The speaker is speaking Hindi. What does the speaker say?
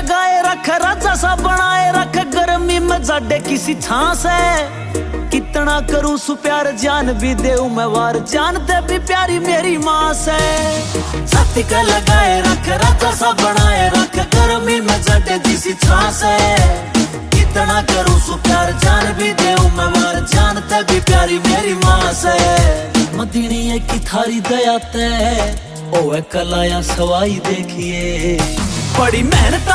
लगाए रख, राजा सा बनाए रख, गर्मी में जाडे किसी छां से। कितना करूं सु प्यार, जान भी देऊं मैं वार, जानते भी प्यारी मेरी माँ से। छाती का लगाए रख, राजा सा बनाए रख, गर्मी में जाडे किसी छां से। कितना करूं सु प्यार, जान भी देऊं मैं वार, जानते भी प्यारी मेरी माँ से। मदीनी की थारी दया ते ओए कलाया सवाई देखिए, बड़ी मेहनत